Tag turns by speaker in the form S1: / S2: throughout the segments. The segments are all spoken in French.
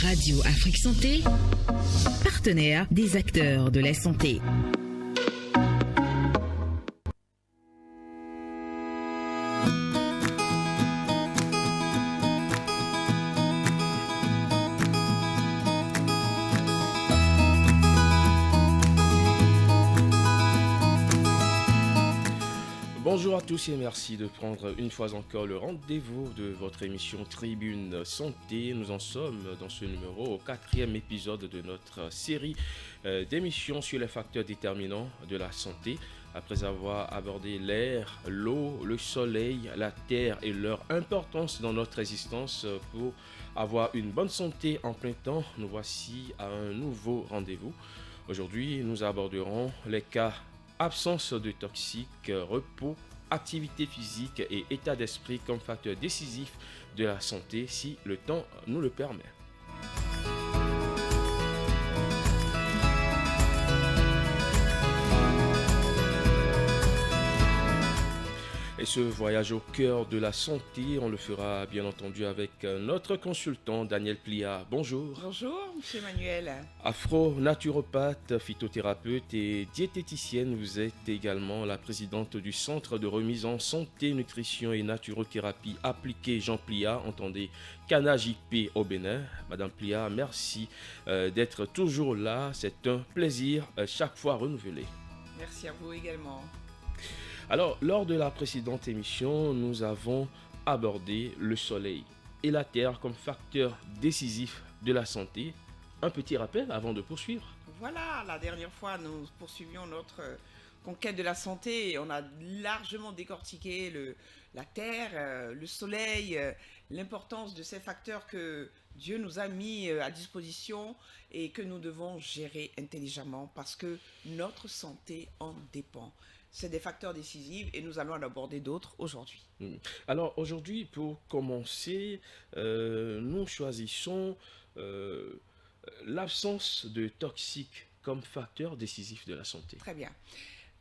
S1: Radio Afrique Santé, partenaire des acteurs de la santé.
S2: Bonjour à tous et merci de prendre une fois encore le rendez-vous de votre émission Tribune Santé. Nous en sommes dans ce numéro au 4e épisode de notre série d'émissions sur les facteurs déterminants de la santé. Après avoir abordé l'air, l'eau, le soleil, la terre et leur importance dans notre existence pour avoir une bonne santé en plein temps, nous voici à un nouveau rendez-vous. Aujourd'hui, nous aborderons les cas absence de toxiques, repos, activité physique et état d'esprit comme facteurs décisifs de la santé si le temps nous le permet. Et ce voyage au cœur de la santé, on le fera bien entendu avec notre consultant Daniel Plia. Bonjour.
S3: Bonjour, M. Emmanuel.
S2: Afro-naturopathe, phytothérapeute et diététicienne, vous êtes également la présidente du Centre de remise en santé, nutrition et naturothérapie appliquée Jean Plia, entendez CANAJP au Bénin. Madame Plia, merci d'être toujours là, c'est un plaisir chaque fois renouvelé.
S3: Merci à vous également.
S2: Alors, lors de la précédente émission, nous avons abordé le soleil et la terre comme facteurs décisifs de la santé. Un petit rappel avant de poursuivre.
S3: Voilà, la dernière fois, nous poursuivions notre conquête de la santé et on a largement décortiqué la terre, le soleil, l'importance de ces facteurs que Dieu nous a mis à disposition et que nous devons gérer intelligemment parce que notre santé en dépend. C'est des facteurs décisifs et nous allons en aborder d'autres aujourd'hui.
S2: Alors aujourd'hui, pour commencer, nous choisissons l'absence de toxiques comme facteur décisif de la santé.
S3: Très bien.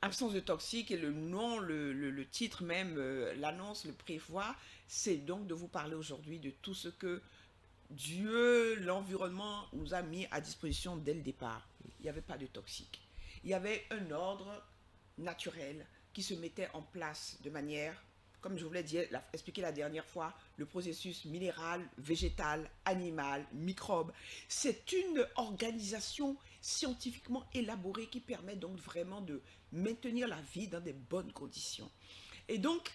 S3: Absence de toxiques et le nom, le titre même, l'annonce, le prévoit, c'est donc de vous parler aujourd'hui de tout ce que Dieu, l'environnement nous a mis à disposition dès le départ. Il n'y avait pas de toxiques. Il y avait un ordre naturel qui se mettait en place de manière, comme je vous l'ai expliqué la dernière fois, le processus minéral, végétal, animal, microbe. C'est une organisation scientifiquement élaborée qui permet donc vraiment de maintenir la vie dans des bonnes conditions. Et donc,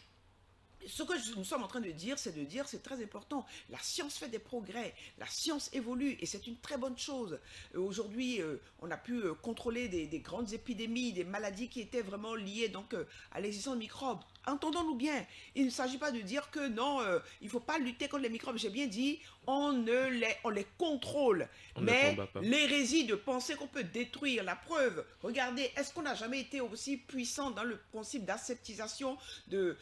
S3: ce que nous sommes en train de dire, c'est très important. La science fait des progrès, la science évolue et c'est une très bonne chose. Aujourd'hui, on a pu contrôler des grandes épidémies, des maladies qui étaient vraiment liées donc, à l'existence de microbes. Entendons-nous bien, il ne s'agit pas de dire que non, il ne faut pas lutter contre les microbes. J'ai bien dit, on les contrôle. Mais l'hérésie de penser qu'on peut détruire, la preuve, regardez, est-ce qu'on n'a jamais été aussi puissant dans le principe d'aseptisation, de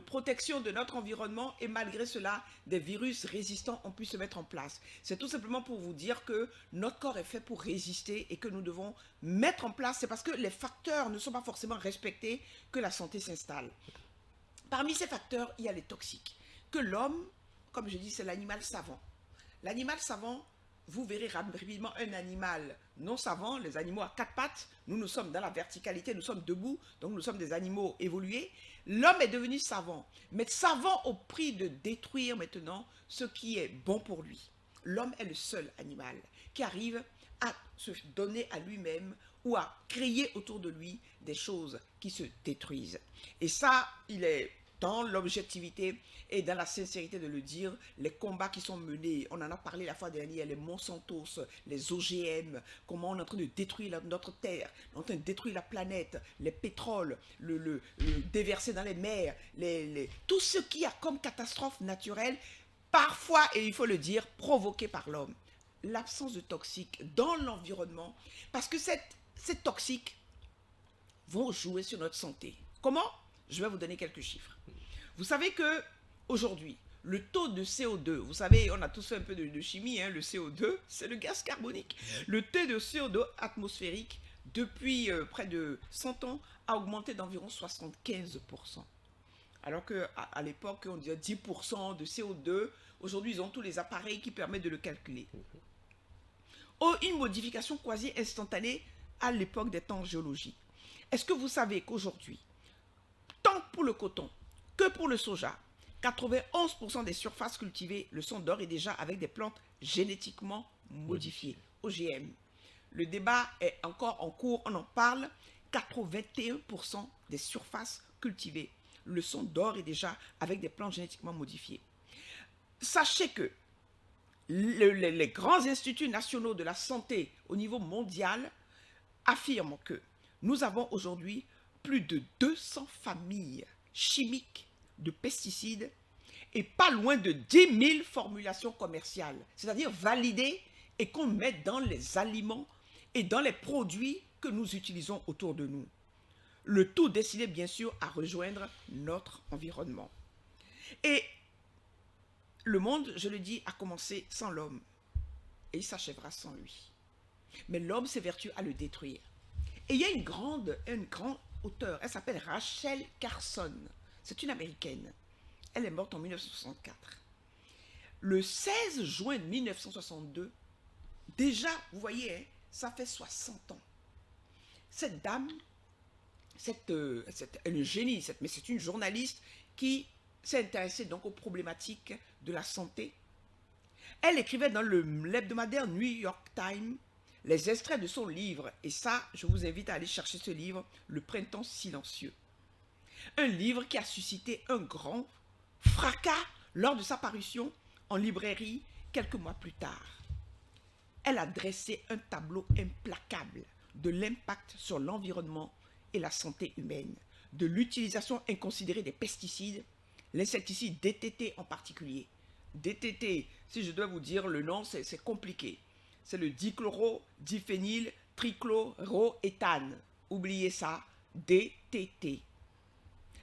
S3: protection de notre environnement et malgré cela, des virus résistants ont pu se mettre en place. C'est tout simplement pour vous dire que notre corps est fait pour résister et que nous devons mettre en place, c'est parce que les facteurs ne sont pas forcément respectés que la santé s'installe. Parmi ces facteurs, il y a les toxiques. Que l'homme, comme je dis, c'est l'animal savant. L'animal savant, vous verrez rapidement un animal non savant, les animaux à quatre pattes, nous sommes dans la verticalité, nous sommes debout, donc nous sommes des animaux évolués. L'homme est devenu savant, mais savant au prix de détruire maintenant ce qui est bon pour lui. L'homme est le seul animal qui arrive à se donner à lui-même ou à créer autour de lui des choses qui se détruisent. Et ça, il est dans l'objectivité et dans la sincérité de le dire, les combats qui sont menés, on en a parlé la fois dernière, les Monsantos, les OGM, comment on est en train de détruire notre terre, on est en train de détruire la planète, les pétroles, le déverser dans les mers, tout ce qui a comme catastrophe naturelle, parfois, et il faut le dire, provoqué par l'homme. L'absence de toxiques dans l'environnement, parce que ces toxiques vont jouer sur notre santé. Comment ? Je vais vous donner quelques chiffres. Vous savez que aujourd'hui, le taux de CO2, vous savez, on a tous fait un peu de chimie, hein, le CO2, c'est le gaz carbonique. Le taux de CO2 atmosphérique, depuis près de 100 ans, a augmenté d'environ 75%. Alors qu'à l'époque, on disait 10% de CO2. Aujourd'hui, ils ont tous les appareils qui permettent de le calculer. Oh, une modification quasi instantanée à l'époque des temps géologiques. Est-ce que vous savez qu'aujourd'hui, tant pour le coton que pour le soja, 91% des surfaces cultivées le sont d'ores et déjà avec des plantes génétiquement modifiées, OGM. Le débat est encore en cours, on en parle. 81% des surfaces cultivées le sont d'ores et déjà avec des plantes génétiquement modifiées. Sachez que les grands instituts nationaux de la santé au niveau mondial affirment que nous avons aujourd'hui plus de 200 familles chimiques de pesticides et pas loin de 10 000 formulations commerciales, c'est-à-dire validées et qu'on met dans les aliments et dans les produits que nous utilisons autour de nous. Le tout destiné bien sûr à rejoindre notre environnement. Et le monde, je le dis, a commencé sans l'homme et il s'achèvera sans lui. Mais l'homme s'évertue à le détruire. Et il y a une grande auteure, elle s'appelle Rachel Carson. C'est une américaine. Elle est morte en 1964. Le 16 juin 1962, déjà, vous voyez, hein, ça fait 60 ans. Cette dame, elle est un génie, mais c'est une journaliste qui s'est intéressée donc aux problématiques de la santé. Elle écrivait dans l'hebdomadaire New York Times les extraits de son livre. Et ça, je vous invite à aller chercher ce livre, Le Printemps silencieux. Un livre qui a suscité un grand fracas lors de sa parution en librairie quelques mois plus tard. Elle a dressé un tableau implacable de l'impact sur l'environnement et la santé humaine, de l'utilisation inconsidérée des pesticides, l'insecticide DDT en particulier. DDT, si je dois vous dire le nom, c'est compliqué. C'est le dichloro-diphényl trichloroéthane. Oubliez ça, DDT.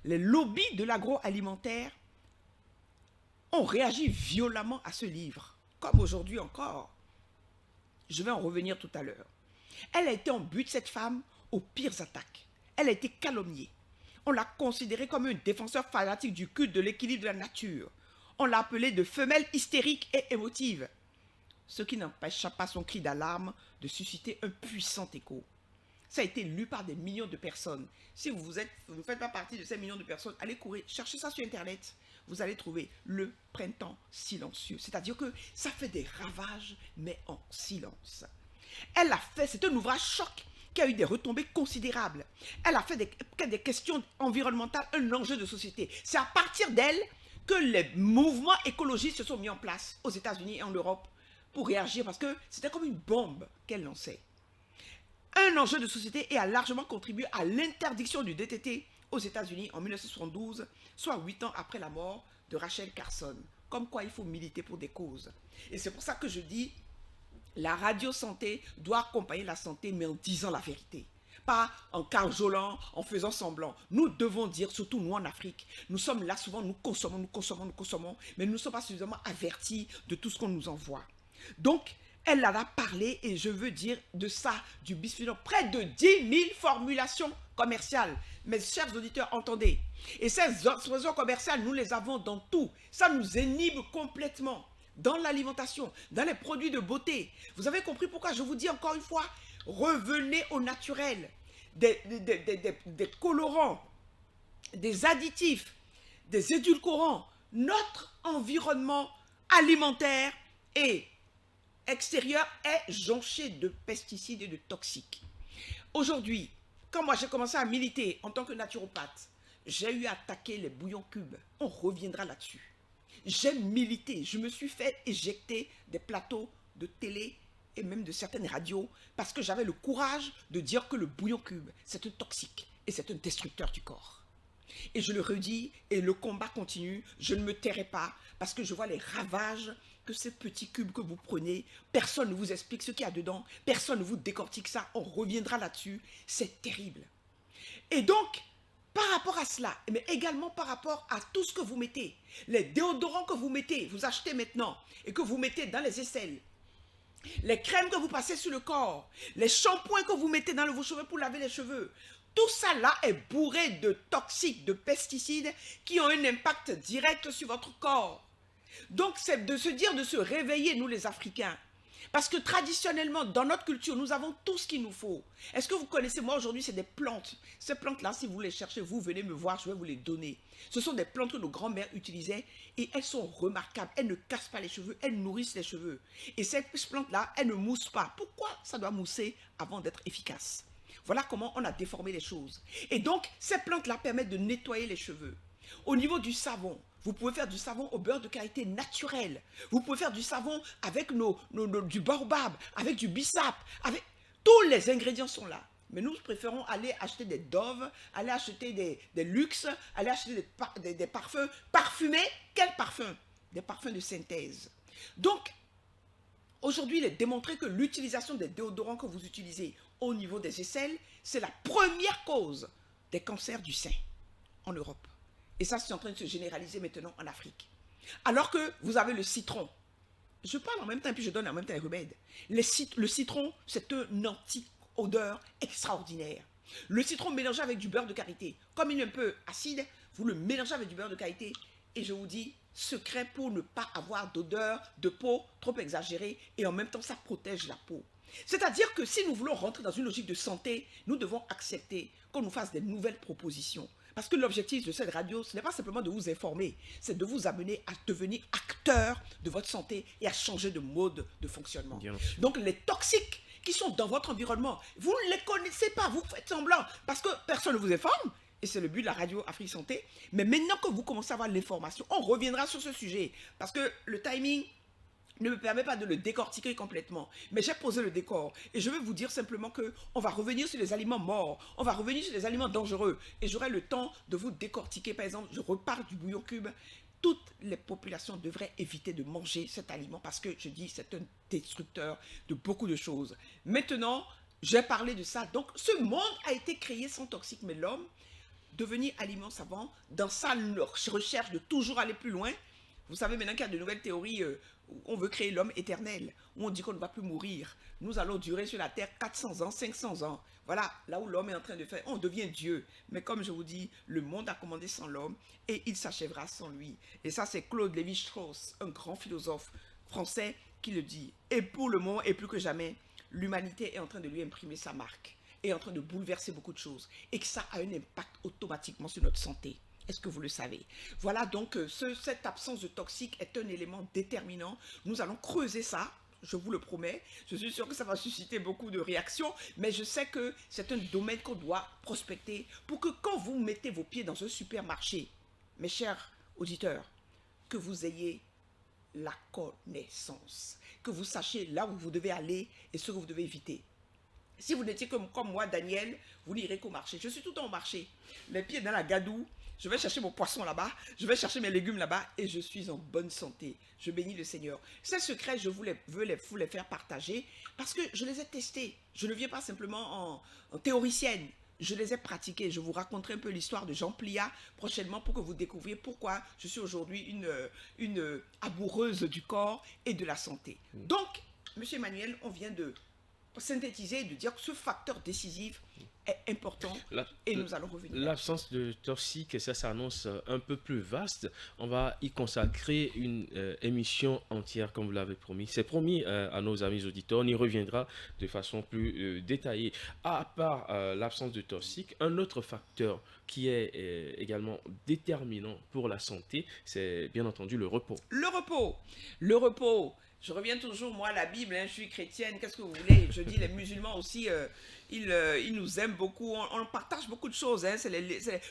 S3: Les lobbies de l'agroalimentaire ont réagi violemment à ce livre, comme aujourd'hui encore. Je vais en revenir tout à l'heure. Elle a été en but, cette femme, aux pires attaques. Elle a été calomniée. On l'a considérée comme un défenseur fanatique du culte de l'équilibre de la nature. On l'a appelée de femelle hystérique et émotive. Ce qui n'empêcha pas son cri d'alarme de susciter un puissant écho. Ça a été lu par des millions de personnes. Si vous ne faites pas partie de ces millions de personnes, allez courir, cherchez ça sur Internet. Vous allez trouver le printemps silencieux. C'est-à-dire que ça fait des ravages, mais en silence. Elle a fait, c'est un ouvrage choc qui a eu des retombées considérables. Elle a fait des questions environnementales un enjeu de société. C'est à partir d'elle que les mouvements écologistes se sont mis en place aux États-Unis et en Europe pour réagir parce que c'était comme une bombe qu'elle lançait. Un enjeu de société et a largement contribué à l'interdiction du DDT aux États-Unis en 1972, soit 8 ans après la mort de Rachel Carson. Comme quoi il faut militer pour des causes. Et c'est pour ça que je dis, la radio santé doit accompagner la santé, mais en disant la vérité. Pas en cajolant, en faisant semblant. Nous devons dire, surtout nous en Afrique, nous sommes là souvent, nous consommons, mais nous ne sommes pas suffisamment avertis de tout ce qu'on nous envoie. Donc, elle en a parlé et je veux dire de ça, du bisphénol. Près de 10 000 formulations commerciales. Mes chers auditeurs, entendez. Et ces expressions commerciales, nous les avons dans tout. Ça nous inhibe complètement. Dans l'alimentation, dans les produits de beauté. Vous avez compris pourquoi je vous dis encore une fois, revenez au naturel. Des colorants, des additifs, des édulcorants. Notre environnement alimentaire et extérieur est jonché de pesticides et de toxiques. Aujourd'hui, quand moi j'ai commencé à militer en tant que naturopathe, j'ai eu à attaquer les bouillons cubes. On reviendra là-dessus. J'ai milité, je me suis fait éjecter des plateaux de télé et même de certaines radios parce que j'avais le courage de dire que le bouillon cube, c'est un toxique et c'est un destructeur du corps. Et je le redis et le combat continue, je ne me tairai pas parce que je vois les ravages que ces petits cubes que vous prenez, personne ne vous explique ce qu'il y a dedans, personne ne vous décortique ça, on reviendra là-dessus, c'est terrible. Et donc, par rapport à cela, mais également par rapport à tout ce que vous mettez, les déodorants que vous mettez, vous achetez maintenant et que vous mettez dans les aisselles, les crèmes que vous passez sur le corps, les shampoings que vous mettez dans vos cheveux pour laver les cheveux, Tout ça là est bourré de toxiques, de pesticides qui ont un impact direct sur votre corps. Donc c'est de se dire, de se réveiller, nous les Africains. Parce que traditionnellement, dans notre culture, nous avons tout ce qu'il nous faut. Est-ce que vous connaissez, moi aujourd'hui, c'est des plantes. Ces plantes-là, si vous les cherchez, vous venez me voir, je vais vous les donner. Ce sont des plantes que nos grands-mères utilisaient et elles sont remarquables. Elles ne cassent pas les cheveux, elles nourrissent les cheveux. Et ces plantes-là, elles ne moussent pas. Pourquoi ça doit mousser avant d'être efficace? Voilà comment on a déformé les choses. Et donc, ces plantes-là permettent de nettoyer les cheveux. Au niveau du savon, vous pouvez faire du savon au beurre de karité naturel. Vous pouvez faire du savon avec du baobab, avec du bissap. Tous les ingrédients sont là. Mais nous préférons aller acheter des Dove, aller acheter des luxe, aller acheter des parfums parfumés. Quel parfum? Des parfums de synthèse. Donc, aujourd'hui, il est démontré que l'utilisation des déodorants que vous utilisez au niveau des aisselles, c'est la première cause des cancers du sein en Europe. Et ça, c'est en train de se généraliser maintenant en Afrique. Alors que vous avez le citron. Je parle en même temps et puis je donne en même temps les remèdes. Le citron, c'est un anti-odeur extraordinaire. Le citron mélangé avec du beurre de karité. Comme il est un peu acide, vous le mélangez avec du beurre de karité. Et je vous dis, secret pour ne pas avoir d'odeur de peau trop exagérée. Et en même temps, ça protège la peau. C'est-à-dire que si nous voulons rentrer dans une logique de santé, nous devons accepter qu'on nous fasse des nouvelles propositions. Parce que l'objectif de cette radio, ce n'est pas simplement de vous informer, c'est de vous amener à devenir acteur de votre santé et à changer de mode de fonctionnement. Donc les toxiques qui sont dans votre environnement, vous ne les connaissez pas, vous faites semblant, parce que personne ne vous informe, et c'est le but de la radio Afrique Santé. Mais maintenant que vous commencez à avoir l'information, on reviendra sur ce sujet, parce que le timing ne me permet pas de le décortiquer complètement. Mais j'ai posé le décor. Et je vais vous dire simplement qu'on va revenir sur les aliments morts. On va revenir sur les aliments dangereux. Et j'aurai le temps de vous décortiquer. Par exemple, je repars du bouillon cube. Toutes les populations devraient éviter de manger cet aliment parce que, je dis, c'est un destructeur de beaucoup de choses. Maintenant, j'ai parlé de ça. Donc, ce monde a été créé sans toxique. Mais l'homme, devenir aliment savant, dans sa recherche de toujours aller plus loin, vous savez maintenant qu'il y a de nouvelles théories où on veut créer l'homme éternel, où on dit qu'on ne va plus mourir. Nous allons durer sur la terre 400 ans, 500 ans. Voilà, là où l'homme est en train de faire, on devient Dieu. Mais comme je vous dis, le monde a commandé sans l'homme et il s'achèvera sans lui. Et ça, c'est Claude Lévi-Strauss, un grand philosophe français qui le dit. Et pour le moment, et plus que jamais, l'humanité est en train de lui imprimer sa marque, est en train de bouleverser beaucoup de choses et que ça a un impact automatiquement sur notre santé. Est-ce que vous le savez? Voilà, donc cette absence de toxique est un élément déterminant. Nous allons creuser ça, je vous le promets. Je suis sûr que ça va susciter beaucoup de réactions, mais je sais que c'est un domaine qu'on doit prospecter pour que quand vous mettez vos pieds dans un supermarché, mes chers auditeurs, que vous ayez la connaissance, que vous sachiez là où vous devez aller et ce que vous devez éviter. Si vous n'étiez comme moi, Daniel, vous n'irez qu'au marché. Je suis tout le temps au marché, les pieds dans la gadoue. Je vais chercher mon poisson là-bas, je vais chercher mes légumes là-bas et je suis en bonne santé. Je bénis le Seigneur. Ces secrets, je veux les faire partager parce que je les ai testés. Je ne viens pas simplement en théoricienne. Je les ai pratiqués. Je vous raconterai un peu l'histoire de Jean Plia prochainement pour que vous découvriez pourquoi je suis aujourd'hui une amoureuse du corps et de la santé. Donc, Monsieur Emmanuel, on vient de synthétiser et de dire que ce facteur décisif est important et nous allons revenir.
S2: L'absence de toxique, ça s'annonce un peu plus vaste. On va y consacrer une émission entière, comme vous l'avez promis. C'est promis à nos amis auditeurs. On y reviendra de façon plus détaillée. À part l'absence de toxique, un autre facteur qui est également déterminant pour la santé, c'est bien entendu le repos.
S3: Le repos. Le repos. Je reviens toujours, moi, à la Bible, je suis chrétienne, qu'est-ce que vous voulez? Je dis, les musulmans aussi, ils nous aiment beaucoup, on partage beaucoup de choses.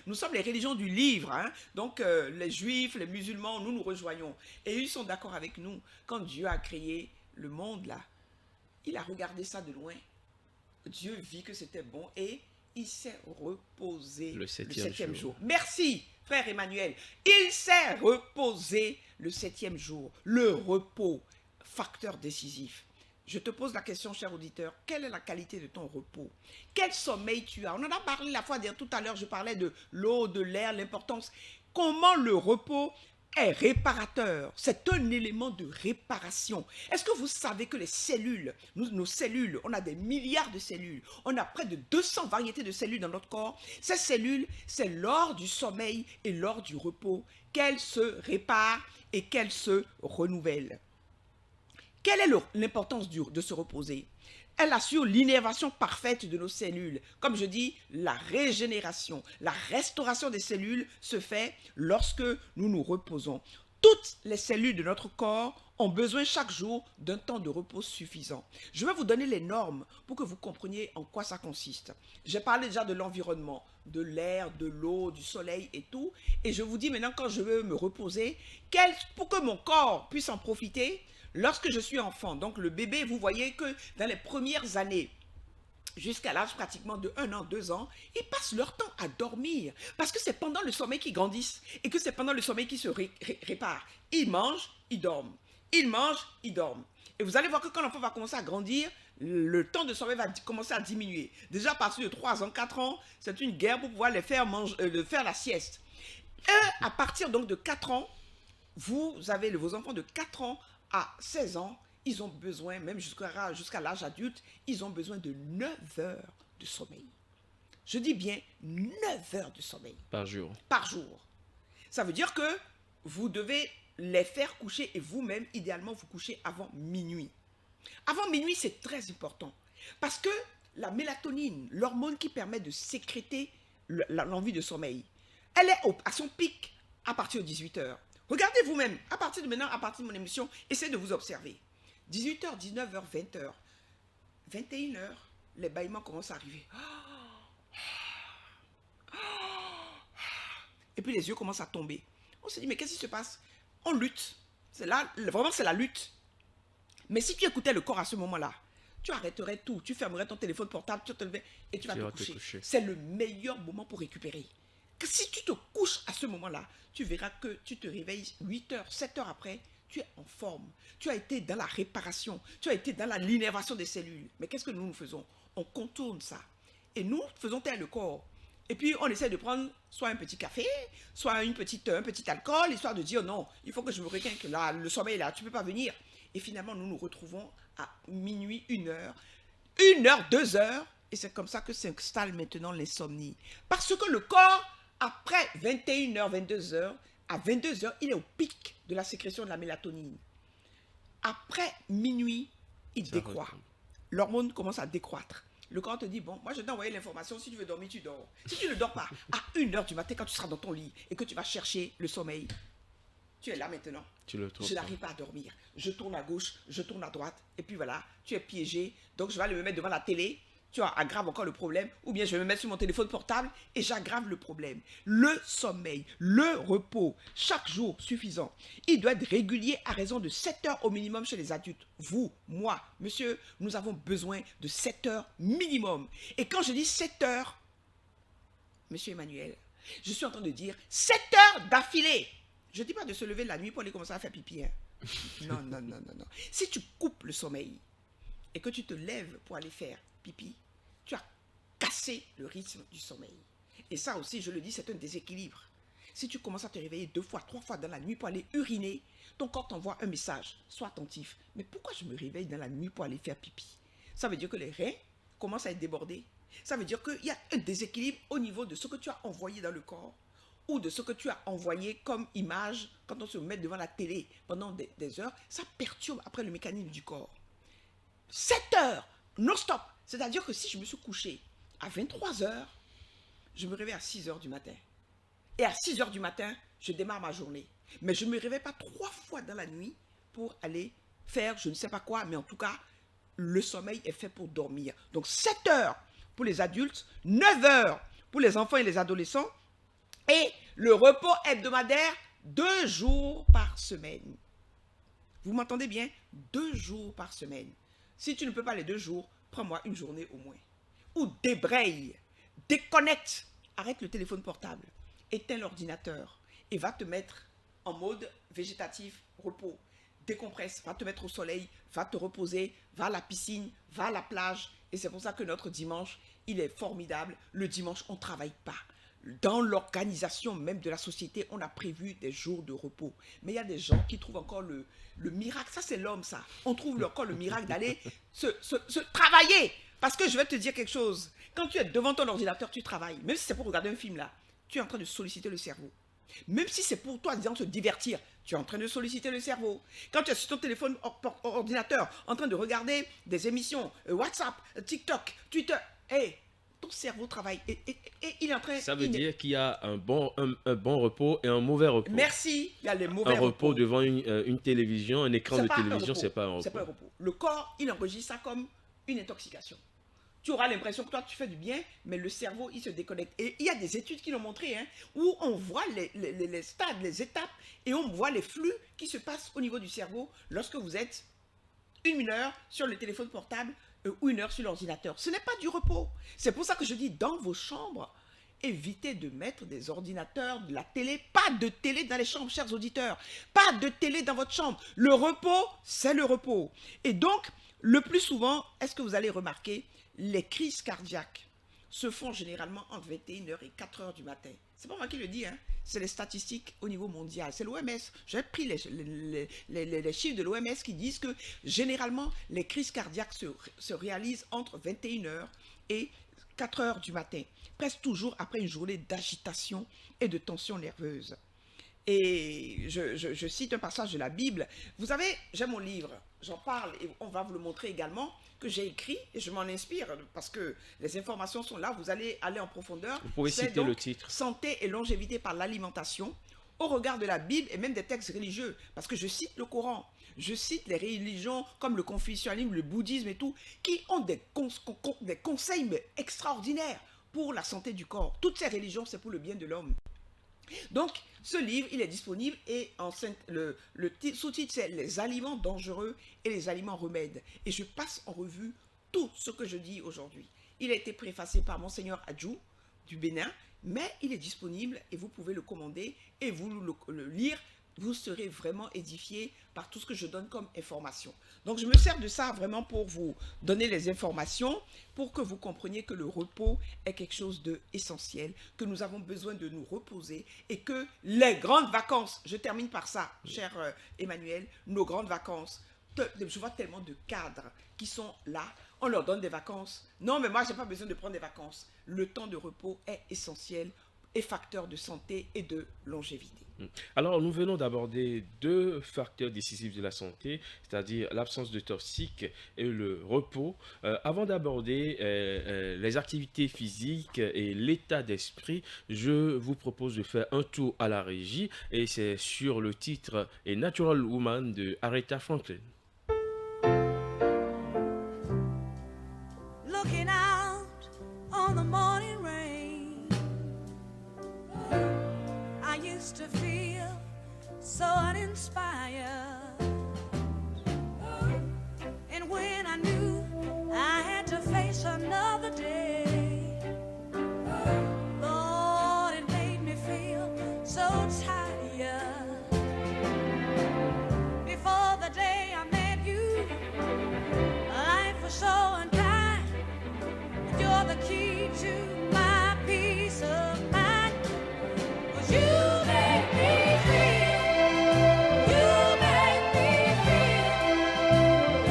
S3: Nous sommes les religions du livre, donc les juifs, les musulmans, nous nous rejoignons. Et ils sont d'accord avec nous. Quand Dieu a créé le monde, là, il a regardé ça de loin. Dieu vit que c'était bon et il s'est reposé le septième jour. Merci, frère Emmanuel. Il s'est reposé le 7e jour. Le repos. Facteur décisif. Je te pose la question, cher auditeur, quelle est la qualité de ton repos? Quel sommeil tu as? On en a parlé la fois dernière, tout à l'heure, je parlais de l'eau, de l'air, l'importance. Comment le repos est réparateur. C'est un élément de réparation. Est-ce que vous savez que les cellules, nos cellules, on a des milliards de cellules, on a près de 200 variétés de cellules dans notre corps. Ces cellules, c'est lors du sommeil et lors du repos qu'elles se réparent et qu'elles se renouvellent. Quelle est l'importance de se reposer? Elle assure l'innervation parfaite de nos cellules. Comme je dis, la régénération, la restauration des cellules se fait lorsque nous nous reposons. Toutes les cellules de notre corps ont besoin chaque jour d'un temps de repos suffisant. Je vais vous donner les normes pour que vous compreniez en quoi ça consiste. J'ai parlé déjà de l'environnement, de l'air, de l'eau, du soleil et tout. Et je vous dis maintenant, quand je veux me reposer, pour que mon corps puisse en profiter, lorsque je suis enfant, donc le bébé, vous voyez que dans les premières années, jusqu'à l'âge pratiquement de 1 an, 2 ans, ils passent leur temps à dormir. Parce que c'est pendant le sommeil qu'ils grandissent et que c'est pendant le sommeil qu'ils se réparent. Ils mangent, ils dorment. Ils mangent, ils dorment. Et vous allez voir que quand l'enfant va commencer à grandir, le temps de sommeil va commencer à diminuer. Déjà à partir de 3 ans, 4 ans, c'est une guerre pour pouvoir les faire faire la sieste. Et à partir donc de 4 ans, vous avez vos enfants de 4 ans à 16 ans, ils ont besoin, même jusqu'à l'âge adulte, ils ont besoin de 9 heures de sommeil. Je dis bien 9 heures de sommeil.
S2: Par jour.
S3: Par jour. Ça veut dire que vous devez les faire coucher et vous-même, idéalement, vous couchez avant minuit. Avant minuit, c'est très important. Parce que la mélatonine, l'hormone qui permet de sécréter l'envie de sommeil, elle est à son pic à partir de 18 heures. Regardez vous-même, à partir de maintenant, à partir de mon émission, essayez de vous observer. 18h, 19h, 20h, 21h, les bâillements commencent à arriver. Et puis les yeux commencent à tomber. On se dit, mais qu'est-ce qui se passe? On lutte. C'est là, vraiment, c'est la lutte. Mais si tu écoutais le corps à ce moment-là, tu arrêterais tout. Tu fermerais ton téléphone portable, tu te levais et tu vas te coucher. C'est le meilleur moment pour récupérer. Que si tu te couches à ce moment-là, tu verras que tu te réveilles 8 heures, 7 heures après, tu es en forme. Tu as été dans la réparation, tu as été dans l'innervation des cellules. Mais qu'est-ce que nous faisons? On contourne ça. Et nous faisons taire le corps. Et puis on essaie de prendre soit un petit café, soit un petit alcool, histoire de dire non, il faut que je me requinque là, le sommeil là, tu ne peux pas venir. Et finalement, nous nous retrouvons à minuit, 1 heure, 1 heure, 2 heures. Et c'est comme ça que s'installe maintenant l'insomnie. Parce que le corps, après 21h, 22h, à 22h, il est au pic de la sécrétion de la mélatonine. Après minuit, il décroît. L'hormone commence à décroître. Le corps te dit, bon, moi je t'ai envoyé l'information, si tu veux dormir, tu dors. Si tu ne dors pas, à 1h du matin, quand tu seras dans ton lit et que tu vas chercher le sommeil, tu es là maintenant. Je n'arrive pas à dormir. Je tourne à gauche, je tourne à droite, et puis voilà, tu es piégé. Donc je vais aller me mettre devant la télé. Tu aggraves encore le problème, ou bien je vais me mettre sur mon téléphone portable et j'aggrave le problème. Le sommeil, le repos, chaque jour suffisant, il doit être régulier à raison de 7 heures au minimum chez les adultes. Vous, moi, monsieur, nous avons besoin de 7 heures minimum. Et quand je dis 7 heures, monsieur Emmanuel, je suis en train de dire 7 heures d'affilée. Je ne dis pas de se lever la nuit pour aller commencer à faire pipi. Hein. Non, non, non, non, non. Si tu coupes le sommeil et que tu te lèves pour aller faire pipi, tu as cassé le rythme du sommeil. Et ça aussi, je le dis, c'est un déséquilibre. Si tu commences à te réveiller 2 fois, 3 fois dans la nuit pour aller uriner, ton corps t'envoie un message. Sois attentif. Mais pourquoi je me réveille dans la nuit pour aller faire pipi? Ça veut dire que les reins commencent à être débordés. Ça veut dire qu'il y a un déséquilibre au niveau de ce que tu as envoyé dans le corps ou de ce que tu as envoyé comme image quand on se met devant la télé pendant des heures. Ça perturbe après le mécanisme du corps. 7 heures non-stop. C'est-à-dire que si je me suis couché à 23 heures, je me réveille à 6 heures du matin. Et à 6 heures du matin, je démarre ma journée. Mais je ne me réveille pas 3 fois dans la nuit pour aller faire je ne sais pas quoi, mais en tout cas, le sommeil est fait pour dormir. Donc 7 heures pour les adultes, 9 heures pour les enfants et les adolescents, et le repos hebdomadaire, 2 jours par semaine. Vous m'entendez bien? 2 jours par semaine. Si tu ne peux pas les 2 jours, prends-moi une journée au moins. Ou débraye, déconnecte, arrête le téléphone portable, éteins l'ordinateur et va te mettre en mode végétatif, repos. Décompresse, va te mettre au soleil, va te reposer, va à la piscine, va à la plage. Et c'est pour ça que notre dimanche, il est formidable. Le dimanche, on ne travaille pas. dans l'organisation même de la société, on a prévu des jours de repos. Mais il y a des gens qui trouvent encore le miracle. Ça, c'est l'homme, ça. On trouve encore le miracle d'aller se travailler. Parce que je vais te dire quelque chose. Quand tu es devant ton ordinateur, tu travailles. Même si c'est pour regarder un film, là, tu es en train de solliciter le cerveau. Même si c'est pour toi, disons, se divertir, tu es en train de solliciter le cerveau. Quand tu es sur ton téléphone ordinateur, en train de regarder des émissions, WhatsApp, TikTok, Twitter, ton cerveau travaille et il est en train...
S2: Ça veut dire qu'il y a un bon repos et un mauvais repos.
S3: Merci, il y a les mauvais
S2: un repos devant une télévision, un écran de télévision, c'est pas un repos.
S3: C'est pas un repos. Le corps, il enregistre ça comme une intoxication. Tu auras l'impression que toi, tu fais du bien, mais le cerveau, il se déconnecte. Et il y a des études qui l'ont montré, hein, où on voit les stades, les étapes, et on voit les flux qui se passent au niveau du cerveau lorsque vous êtes 1 heure sur le téléphone portable ou 1 heure sur l'ordinateur. Ce n'est pas du repos. C'est pour ça que je dis, dans vos chambres, évitez de mettre des ordinateurs, de la télé. Pas de télé dans les chambres, chers auditeurs. Pas de télé dans votre chambre. Le repos, c'est le repos. Et donc, le plus souvent, est-ce que vous allez remarquer, les crises cardiaques se font généralement entre 21h et 4h du matin. C'est pas moi qui le dis, hein. C'est les statistiques au niveau mondial. C'est l'OMS. J'ai pris les chiffres de l'OMS qui disent que généralement, les crises cardiaques se réalisent entre 21h et 4h du matin. Presque toujours après une journée d'agitation et de tension nerveuse. Et je cite un passage de la Bible. Vous savez, j'ai mon livre, j'en parle et on va vous le montrer également, que j'ai écrit et je m'en inspire parce que les informations sont là, vous allez aller en profondeur.
S2: Vous pouvez citer le titre.
S3: Santé et longévité par l'alimentation au regard de la Bible et même des textes religieux. Parce que je cite le Coran, je cite les religions comme le confucianisme, le bouddhisme et tout, qui ont des conseils mais extraordinaires pour la santé du corps. Toutes ces religions, c'est pour le bien de l'homme. Donc, ce livre, il est disponible et le sous-titre, c'est « Les aliments dangereux et les aliments remèdes ». Et je passe en revue tout ce que je dis aujourd'hui. Il a été préfacé par Monseigneur Adjou du Bénin, mais il est disponible et vous pouvez le commander et vous le lire. Vous serez vraiment édifié par tout ce que je donne comme information. Donc, je me sers de ça vraiment pour vous donner les informations, pour que vous compreniez que le repos est quelque chose d'essentiel, que nous avons besoin de nous reposer et que les grandes vacances, je termine par ça, cher Emmanuel, nos grandes vacances, je vois tellement de cadres qui sont là, on leur donne des vacances. Non, mais moi, je n'ai pas besoin de prendre des vacances. Le temps de repos est essentiel et facteur de santé et de longévité.
S2: Alors, nous venons d'aborder 2 facteurs décisifs de la santé, c'est-à-dire l'absence de toxiques et le repos. Avant d'aborder les activités physiques et l'état d'esprit, je vous propose de faire un tour à la régie et c'est sur le titre « A Natural Woman » de Aretha Franklin.
S4: Looking out on the morning rain, I used to feel so uninspired. And when I knew I had to face another day, Lord, it made me feel so tired. Before the day I met you, life was so unkind. You're the key to my peace of mind. 'Cause you make me feel, you make me feel,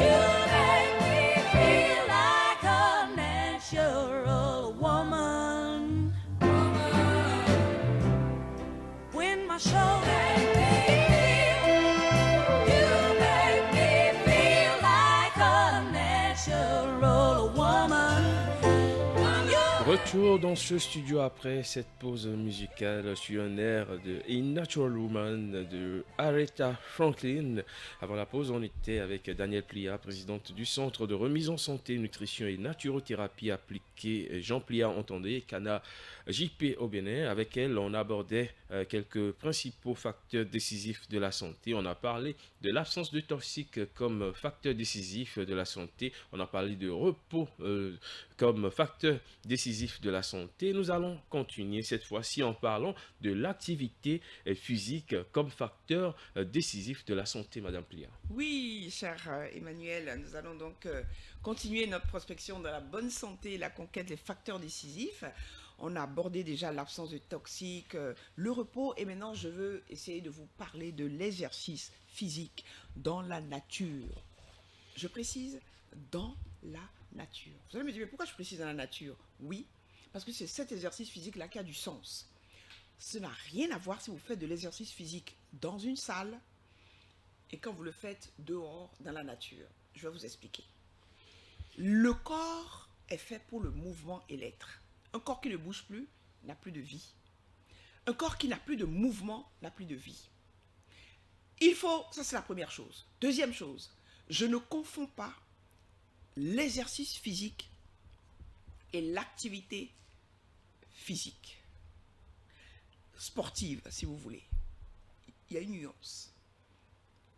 S4: you make me feel like a natural woman. When my soul make me feel, you make me feel like a natural woman.
S2: Retour dans ce studio après cette pause musicale sur un air de A Natural Woman de Aretha Franklin. Avant la pause, on était avec Danielle Plia, présidente du Centre de remise en santé, nutrition et naturothérapie appliquée Jean Plia Entendez, Cana JP au Bénin. Avec elle, on abordait quelques principaux facteurs décisifs de la santé. On a parlé de l'absence de toxiques comme facteur décisif de la santé. On a parlé de repos comme facteur décisif de la santé. Nous allons continuer cette fois-ci en parlant de l'activité physique comme facteur décisif de la santé, Madame Plia.
S3: Oui, cher Emmanuel, nous allons donc continuer notre prospection dans la bonne santé et la conquête des facteurs décisifs. On a abordé déjà l'absence de toxiques, le repos. Et maintenant, je veux essayer de vous parler de l'exercice physique dans la nature. Je précise, dans la nature. Vous allez me dire, mais pourquoi je précise dans la nature? Oui, parce que c'est cet exercice physique-là qui a du sens. Ça n'a rien à voir si vous faites de l'exercice physique dans une salle et quand vous le faites dehors, dans la nature. Je vais vous expliquer. Le corps est fait pour le mouvement et l'être. Un corps qui ne bouge plus n'a plus de vie. Un corps qui n'a plus de mouvement n'a plus de vie. Il faut, ça c'est la première chose. Deuxième chose, je ne confonds pas l'exercice physique et l'activité physique. Sportive, si vous voulez. Il y a une nuance.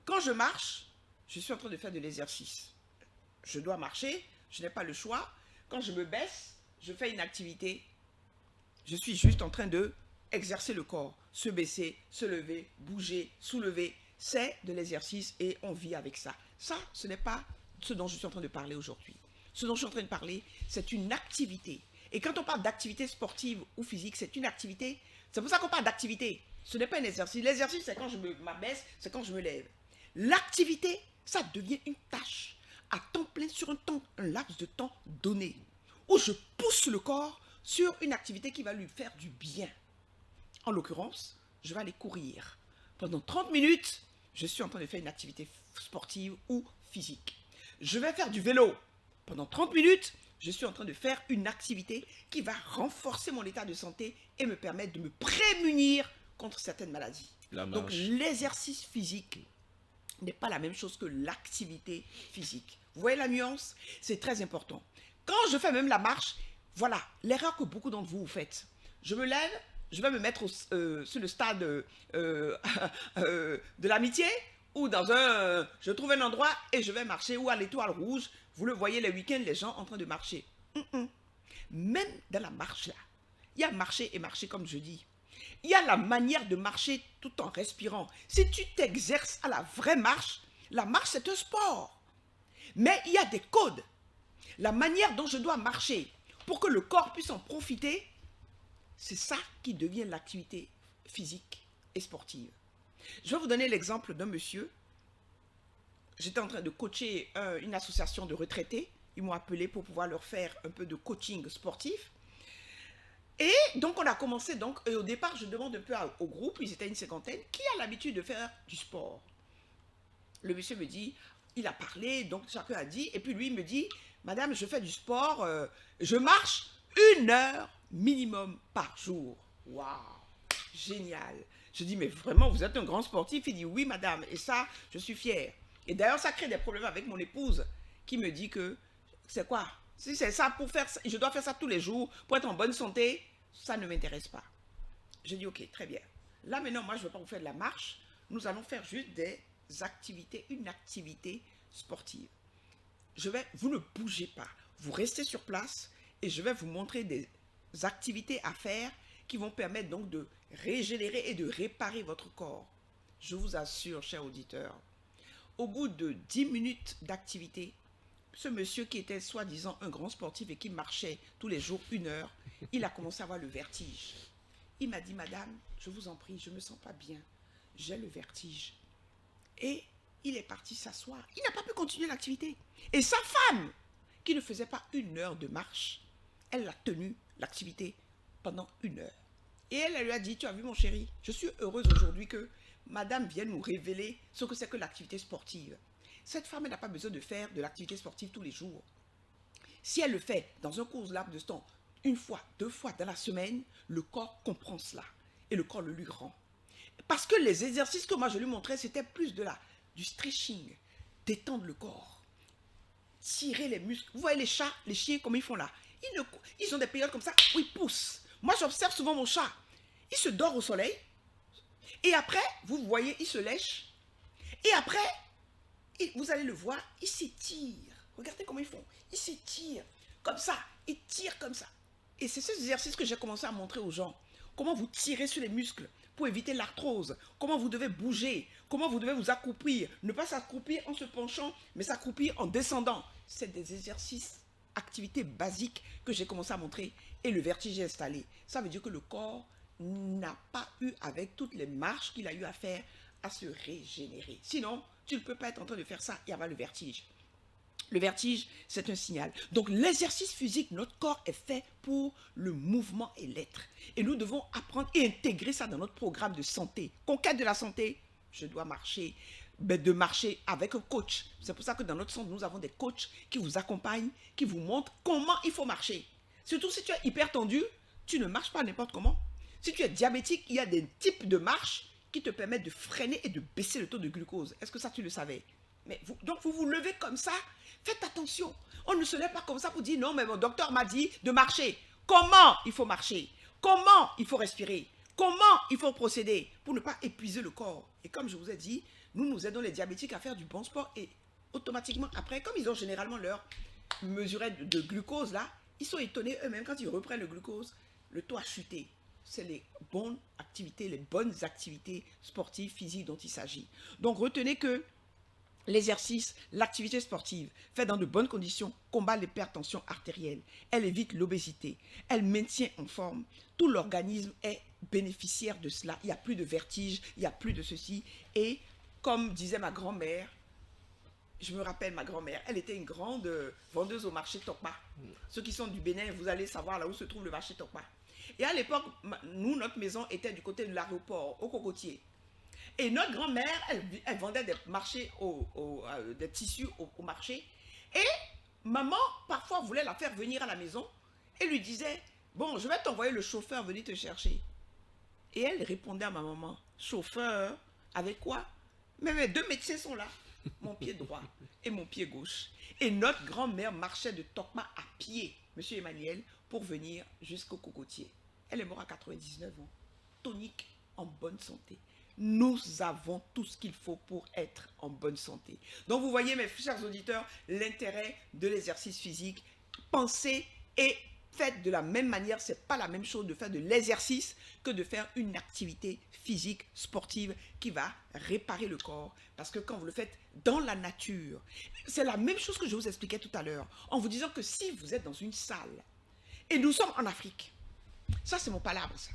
S3: Quand je marche, je suis en train de faire de l'exercice. Je dois marcher, je n'ai pas le choix. Quand je me baisse, je fais une activité. Je suis juste en train de exercer le corps. Se baisser, se lever, bouger, soulever. C'est de l'exercice et on vit avec ça. Ça, ce n'est pas ce dont je suis en train de parler aujourd'hui. Ce dont je suis en train de parler, c'est une activité. Et quand on parle d'activité sportive ou physique, c'est une activité. C'est pour ça qu'on parle d'activité. Ce n'est pas un exercice. L'exercice, c'est quand je m'abaisse, c'est quand je me lève. L'activité, ça devient une tâche à temps plein sur un laps de temps donné, où je pousse le corps sur une activité qui va lui faire du bien. En l'occurrence, je vais aller courir. Pendant 30 minutes, je suis en train de faire une activité sportive ou physique. Je vais faire du vélo. Pendant 30 minutes, je suis en train de faire une activité qui va renforcer mon état de santé et me permettre de me prémunir contre certaines maladies. Donc l'exercice physique n'est pas la même chose que l'activité physique. Vous voyez la nuance? C'est très important. Quand je fais même la marche, voilà l'erreur que beaucoup d'entre vous faites. Je me lève, je vais me mettre sur le stade de l'amitié ou je trouve un endroit et je vais marcher ou à l'Étoile Rouge. Vous le voyez les week-ends, les gens en train de marcher. Même dans la marche là, il y a marcher et marcher comme je dis. Il y a la manière de marcher tout en respirant. Si tu t'exerces à la vraie marche, la marche c'est un sport. Mais il y a des codes. La manière dont je dois marcher pour que le corps puisse en profiter, c'est ça qui devient l'activité physique et sportive. Je vais vous donner l'exemple d'un monsieur. J'étais en train de coacher une association de retraités. Ils m'ont appelé pour pouvoir leur faire un peu de coaching sportif. Et donc, on a commencé, et au départ, je demande un peu au groupe, ils étaient une cinquantaine, qui a l'habitude de faire du sport. Le monsieur me dit, il a parlé, donc chacun a dit, et puis lui, il me dit, madame, je fais du sport, je marche 1 heure minimum par jour. Waouh, génial. Je dis, mais vraiment, vous êtes un grand sportif? Il dit, oui, madame, et ça, je suis fier. Et d'ailleurs, ça crée des problèmes avec mon épouse, qui me dit que, c'est quoi? Si c'est ça pour faire, je dois faire ça tous les jours pour être en bonne santé, ça ne m'intéresse pas. Je dis ok, très bien. Là maintenant, moi je ne vais pas vous faire de la marche. Nous allons faire juste des activités, une activité sportive. Vous ne bougez pas. Vous restez sur place et je vais vous montrer des activités à faire qui vont permettre donc de régénérer et de réparer votre corps. Je vous assure, chers auditeurs, au bout de 10 minutes d'activité, ce monsieur qui était soi-disant un grand sportif et qui marchait tous les jours 1 heure, il a commencé à avoir le vertige. Il m'a dit, madame, je vous en prie, je ne me sens pas bien. J'ai le vertige. Et il est parti s'asseoir. Il n'a pas pu continuer l'activité. Et sa femme, qui ne faisait pas 1 heure de marche, elle a tenu l'activité pendant 1 heure. Et elle lui a dit, tu as vu mon chéri, je suis heureuse aujourd'hui que madame vienne nous révéler ce que c'est que l'activité sportive. Cette femme, elle n'a pas besoin de faire de l'activité sportive tous les jours. Si elle le fait dans un court laps de temps, 1 fois, 2 fois dans la semaine, le corps comprend cela. Et le corps le lui rend. Parce que les exercices que moi je lui montrais, c'était plus du stretching, détendre le corps, tirer les muscles. Vous voyez les chats, les chiens, comme ils font là. Ils ont des périodes comme ça où ils poussent. Moi, j'observe souvent mon chat. Il se dort au soleil. Et après, vous voyez, il se lèche. Et après, vous allez le voir, il s'étire. Regardez comment ils font. Ils s'étirent comme ça. Ils tirent comme ça. Et c'est ces exercices que j'ai commencé à montrer aux gens. Comment vous tirez sur les muscles pour éviter l'arthrose. Comment vous devez bouger. Comment vous devez vous accroupir. Ne pas s'accroupir en se penchant, mais s'accroupir en descendant. C'est des exercices activité basique que j'ai commencé à montrer et le vertige est installé. Ça veut dire que le corps n'a pas eu, avec toutes les marches qu'il a eu à faire, à se régénérer. Sinon, tu ne peux pas être en train de faire ça et avoir le vertige. Le vertige, c'est un signal. Donc, l'exercice physique, notre corps est fait pour le mouvement et l'être. Et nous devons apprendre et intégrer ça dans notre programme de santé. Conquête de la santé, je dois marcher, de marcher avec un coach. C'est pour ça que dans notre centre, nous avons des coachs qui vous accompagnent, qui vous montrent comment il faut marcher. Surtout si tu es hyper tendu, tu ne marches pas n'importe comment. Si tu es diabétique, il y a des types de marches qui te permettent de freiner et de baisser le taux de glucose. Est-ce que ça, tu le savais? Mais donc, vous vous levez comme ça, faites attention. On ne se lève pas comme ça pour dire non, mais mon docteur m'a dit de marcher. Comment il faut marcher? Comment il faut respirer? Comment il faut procéder pour ne pas épuiser le corps? Et comme je vous ai dit, nous aidons les diabétiques à faire du bon sport et automatiquement après, comme ils ont généralement leur mesurette de glucose là, ils sont étonnés eux-mêmes quand ils reprennent le glucose, le taux a chuté. C'est les bonnes activités sportives, physiques dont il s'agit. Donc retenez que l'exercice, l'activité sportive, faite dans de bonnes conditions, combat l'hypertension artérielle. Elle évite l'obésité. Elle maintient en forme. Tout l'organisme est bénéficiaire de cela. Il n'y a plus de vertige, il n'y a plus de ceci. Et comme disait ma grand-mère, je me rappelle ma grand-mère, elle était une grande vendeuse au marché Tokpa. Ceux qui sont du Bénin, vous allez savoir là où se trouve le marché Tokpa. Et à l'époque, nous, notre maison était du côté de l'aéroport, au Cocotier. Et notre grand-mère, elle vendait des marchés, des tissus au marché. Et maman, parfois, voulait la faire venir à la maison et lui disait, bon, je vais t'envoyer le chauffeur venir te chercher. Et elle répondait à ma maman, chauffeur, avec quoi? Mais mes deux médecins sont là, mon pied droit et mon pied gauche. Et notre grand-mère marchait de Tokma à pied, monsieur Emmanuel, pour venir jusqu'au Cocotier. Elle est morte à 99 ans, tonique, en bonne santé. Nous avons tout ce qu'il faut pour être en bonne santé. Donc vous voyez mes chers auditeurs, l'intérêt de l'exercice physique. Pensez et faites de la même manière. Ce n'est pas la même chose de faire de l'exercice que de faire une activité physique, sportive qui va réparer le corps. Parce que quand vous le faites dans la nature, c'est la même chose que je vous expliquais tout à l'heure en vous disant que si vous êtes dans une salle et nous sommes en Afrique, ça c'est mon palabre ça.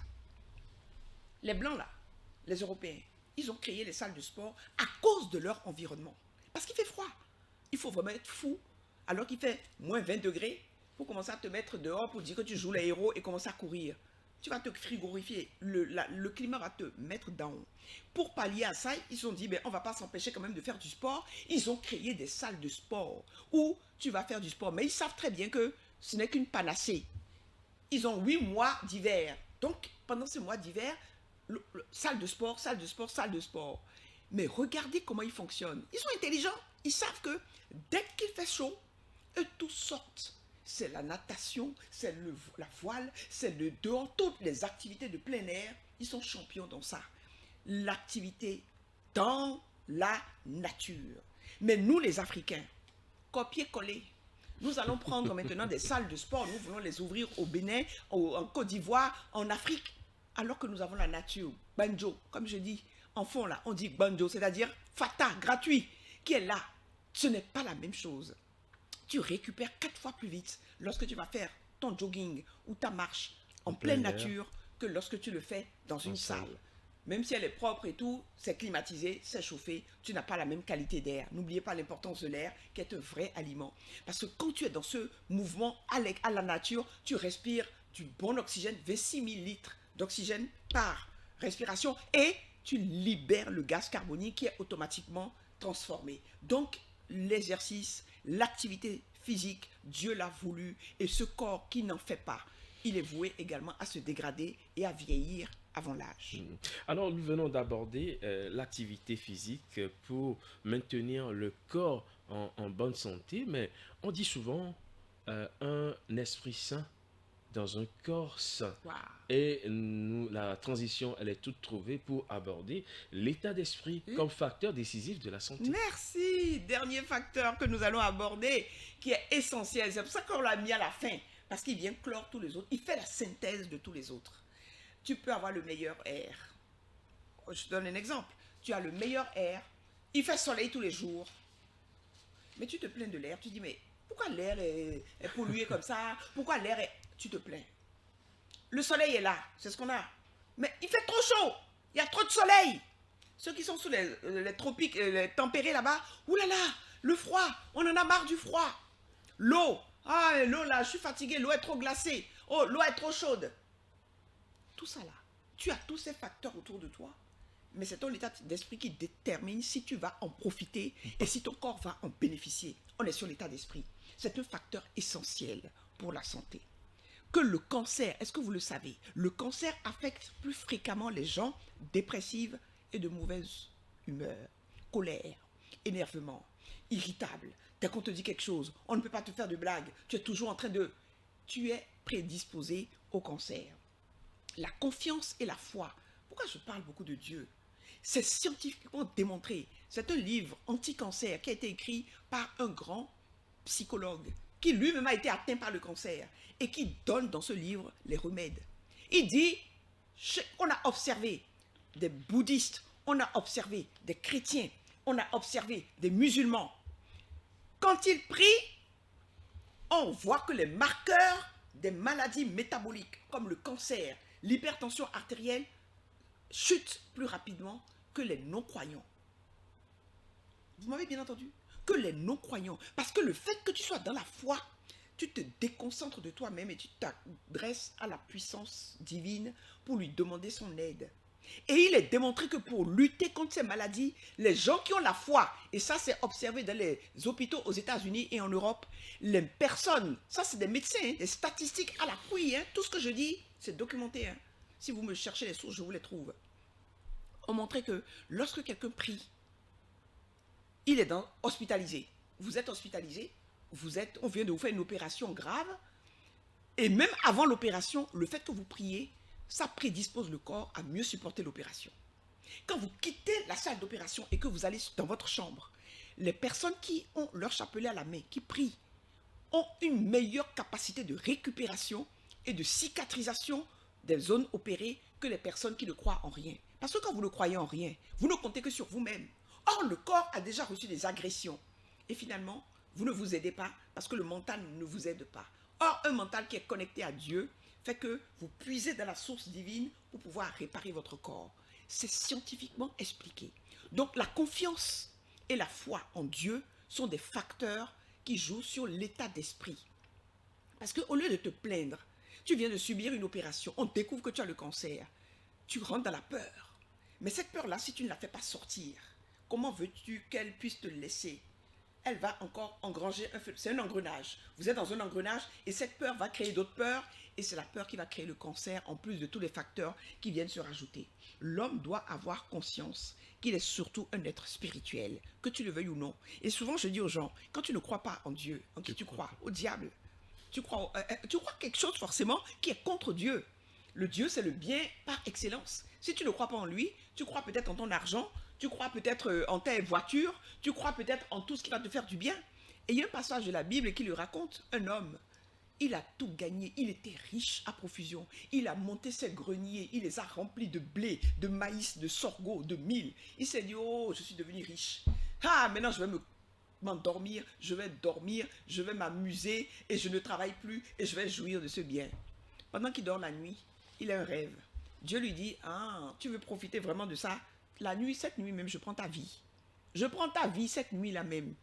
S3: Les blancs là, les Européens, ils ont créé les salles de sport à cause de leur environnement. Parce qu'il fait froid. Il faut vraiment être fou. Alors qu'il fait moins 20 degrés, pour commencer à te mettre dehors pour dire que tu joues les héros et commencer à courir. Tu vas te frigorifier. Le climat va te mettre down. Pour pallier à ça, ils se sont dit, on ne va pas s'empêcher quand même de faire du sport. Ils ont créé des salles de sport où tu vas faire du sport. Mais ils savent très bien que ce n'est qu'une panacée. Ils ont 8 mois d'hiver. Donc, pendant ces mois d'hiver, salle de sport, salle de sport, salle de sport. Mais regardez comment ils fonctionnent. Ils sont intelligents. Ils savent que dès qu'il fait chaud, eux tous sortent. C'est la natation, c'est la voile, c'est le dehors, toutes les activités de plein air. Ils sont champions dans ça. L'activité dans la nature. Mais nous, les Africains, copier-coller. Nous allons prendre maintenant des salles de sport. Nous voulons les ouvrir au Bénin, en Côte d'Ivoire, en Afrique. Alors que nous avons la nature, banjo, comme je dis, en fond là, on dit banjo, c'est-à-dire fata, gratuit, qui est là. Ce n'est pas la même chose. Tu récupères 4 fois plus vite lorsque tu vas faire ton jogging ou ta marche en pleine nature que lorsque tu le fais dans une salle. Même si elle est propre et tout, c'est climatisé, c'est chauffé, tu n'as pas la même qualité d'air. N'oubliez pas l'importance de l'air qui est un vrai aliment. Parce que quand tu es dans ce mouvement à la nature, tu respires du bon oxygène, 26 000 litres d'oxygène par respiration et tu libères le gaz carbonique qui est automatiquement transformé. Donc, l'exercice, l'activité physique, Dieu l'a voulu et ce corps qui n'en fait pas, il est voué également à se dégrader et à vieillir avant l'âge.
S2: Alors, nous venons d'aborder l'activité physique pour maintenir le corps en bonne santé, mais on dit souvent un esprit sain dans un corps sain.
S3: Wow.
S2: Et la transition, elle est toute trouvée pour aborder l'état d'esprit comme facteur décisif de la santé.
S3: Merci. Dernier facteur que nous allons aborder, qui est essentiel. C'est pour ça qu'on l'a mis à la fin, parce qu'il vient clore tous les autres. Il fait la synthèse de tous les autres. Tu peux avoir le meilleur air. Je te donne un exemple. Tu as le meilleur air. Il fait soleil tous les jours. Mais tu te plains de l'air. Tu dis, mais Pourquoi l'air est pollué comme ça? Pourquoi l'air est... Tu te plains. Le soleil est là, c'est ce qu'on a. Mais il fait trop chaud. Il y a trop de soleil. Ceux qui sont sous les tropiques, les tempérés là-bas, oulala, le froid, on en a marre du froid. L'eau, l'eau là, je suis fatigué, l'eau est trop glacée. Oh, l'eau est trop chaude. Tout ça là, tu as tous ces facteurs autour de toi, mais c'est ton état d'esprit qui détermine si tu vas en profiter et si ton corps va en bénéficier. On est sur l'état d'esprit. C'est un facteur essentiel pour la santé. Que le cancer, est-ce que vous le savez, le cancer affecte plus fréquemment les gens dépressifs et de mauvaise humeur, colère, énervement, irritable. Dès qu'on te dit quelque chose, on ne peut pas te faire de blagues, tu es toujours en train de... Tu es prédisposé au cancer. La confiance et la foi. Pourquoi je parle beaucoup de Dieu? C'est scientifiquement démontré. C'est un livre anti-cancer qui a été écrit par un grand psychologue qui lui-même a été atteint par le cancer et qui donne dans ce livre les remèdes. Il dit, on a observé des bouddhistes, on a observé des chrétiens, on a observé des musulmans. Quand ils prient, on voit que les marqueurs des maladies métaboliques comme le cancer, l'hypertension artérielle chutent plus rapidement que les non-croyants. Vous m'avez bien entendu? Que les non-croyants. Parce que le fait que tu sois dans la foi, tu te déconcentres de toi-même et tu t'adresses à la puissance divine pour lui demander son aide. Et il est démontré que pour lutter contre ces maladies, les gens qui ont la foi, et ça c'est observé dans les hôpitaux aux États-Unis et en Europe, les personnes, ça c'est des médecins, des statistiques à l'appui, tout ce que je dis, c'est documenté. Si vous me cherchez les sources, je vous les trouve. On montrait que lorsque quelqu'un prie, il est hospitalisé. Vous êtes hospitalisé, on vient de vous faire une opération grave, et même avant l'opération, le fait que vous priez, ça prédispose le corps à mieux supporter l'opération. Quand vous quittez la salle d'opération et que vous allez dans votre chambre, les personnes qui ont leur chapelet à la main, qui prient, ont une meilleure capacité de récupération et de cicatrisation des zones opérées que les personnes qui ne croient en rien. Parce que quand vous ne croyez en rien, vous ne comptez que sur vous-même. Or, le corps a déjà reçu des agressions. Et finalement, vous ne vous aidez pas parce que le mental ne vous aide pas. Or, un mental qui est connecté à Dieu fait que vous puisez dans la source divine pour pouvoir réparer votre corps. C'est scientifiquement expliqué. Donc, la confiance et la foi en Dieu sont des facteurs qui jouent sur l'état d'esprit. Parce qu'au lieu de te plaindre, tu viens de subir une opération, on découvre que tu as le cancer, tu rentres dans la peur. Mais cette peur-là, si tu ne la fais pas sortir, comment veux-tu qu'elle puisse te laisser? Elle va encore engranger un feu. C'est un engrenage. Vous êtes dans un engrenage et cette peur va créer d'autres peurs et c'est la peur qui va créer le cancer en plus de tous les facteurs qui viennent se rajouter. L'homme doit avoir conscience qu'il est surtout un être spirituel, que tu le veuilles ou non. Et souvent je dis aux gens, quand tu ne crois pas en Dieu, en qui tu crois? Au diable. Tu crois quelque chose forcément qui est contre Dieu. Le Dieu, c'est le bien par excellence. Si tu ne crois pas en lui, tu crois peut-être en ton argent, tu crois peut-être en ta voiture, tu crois peut-être en tout ce qui va te faire du bien. Et il y a un passage de la Bible qui le raconte. Un homme, il a tout gagné, il était riche à profusion. Il a monté ses greniers, il les a remplis de blé, de maïs, de sorgho, de mil. Il s'est dit, oh, je suis devenu riche. Ah, maintenant je vais m'endormir, je vais dormir, je vais m'amuser et je ne travaille plus et je vais jouir de ce bien. Pendant qu'il dort la nuit, il a un rêve. Dieu lui dit, ah, tu veux profiter vraiment de ça? La nuit, cette nuit même, je prends ta vie. Je prends ta vie cette nuit-là même.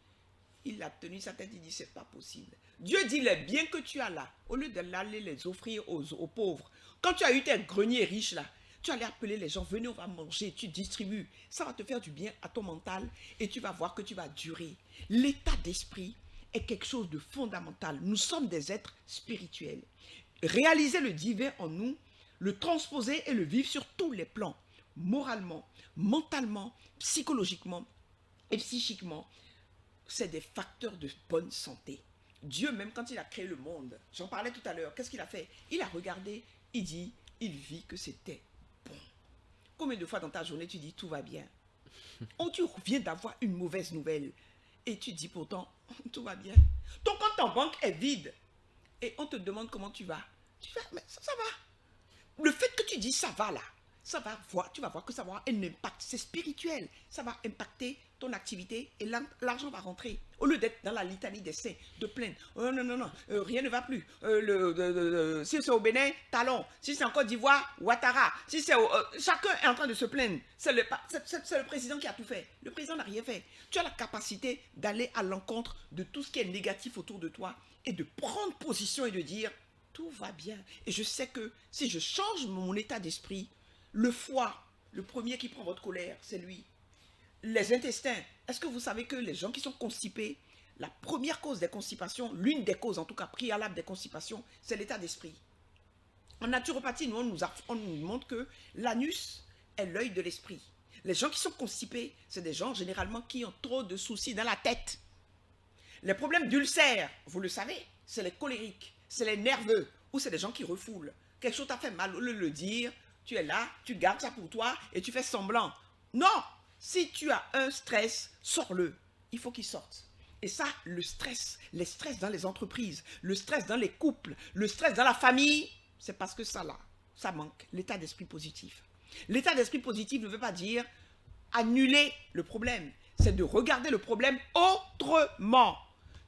S3: Il a tenu sa tête, il dit, c'est pas possible. Dieu dit, les biens que tu as là, au lieu d'aller les offrir aux pauvres, quand tu as eu tes greniers riches là, tu allais appeler les gens, venez, on va manger, tu distribues. Ça va te faire du bien à ton mental et tu vas voir que tu vas durer. L'état d'esprit est quelque chose de fondamental. Nous sommes des êtres spirituels. Réaliser le divin en nous, le transposer et le vivre sur tous les plans, moralement, mentalement, psychologiquement et psychiquement, c'est des facteurs de bonne santé. Dieu, même quand il a créé le monde, j'en parlais tout à l'heure, qu'est-ce qu'il a fait? Il a regardé, il dit, il vit que c'était bon. Combien de fois dans ta journée tu dis tout va bien? Ou tu viens d'avoir une mauvaise nouvelle et tu dis pourtant tout va bien. Ton compte en banque est vide et on te demande comment tu vas. Tu fais, mais ça va. Le fait que tu dis ça va là, ça va voir, tu vas voir que ça va avoir un impact, c'est spirituel, ça va impacter ton activité et l'argent va rentrer. Au lieu d'être dans la litanie des saints, de plaindre. Oh non, non, non, rien ne va plus. Si c'est au Bénin, Talon. Si c'est en Côte d'Ivoire, Ouattara. Si c'est chacun est en train de se plaindre. C'est le président qui a tout fait. Le président n'a rien fait. Tu as la capacité d'aller à l'encontre de tout ce qui est négatif autour de toi et de prendre position et de dire tout va bien. Et je sais que si je change mon état d'esprit, le foie, le premier qui prend votre colère, c'est lui. Les intestins, est-ce que vous savez que les gens qui sont constipés, la première cause des constipations, l'une des causes en tout cas préalables des constipations, c'est l'état d'esprit. En naturopathie, on nous montre que l'anus est l'œil de l'esprit. Les gens qui sont constipés, c'est des gens généralement qui ont trop de soucis dans la tête. Les problèmes d'ulcères, vous le savez, c'est les colériques, c'est les nerveux, ou c'est des gens qui refoulent. Quelque chose t'a fait mal, au lieu de le dire, tu es là, tu gardes ça pour toi et tu fais semblant. Non! Si tu as un stress, sors-le. Il faut qu'il sorte. Et ça, le stress, les stress dans les entreprises, le stress dans les couples, le stress dans la famille, c'est parce que ça là, ça manque, l'état d'esprit positif. L'état d'esprit positif ne veut pas dire annuler le problème. C'est de regarder le problème autrement.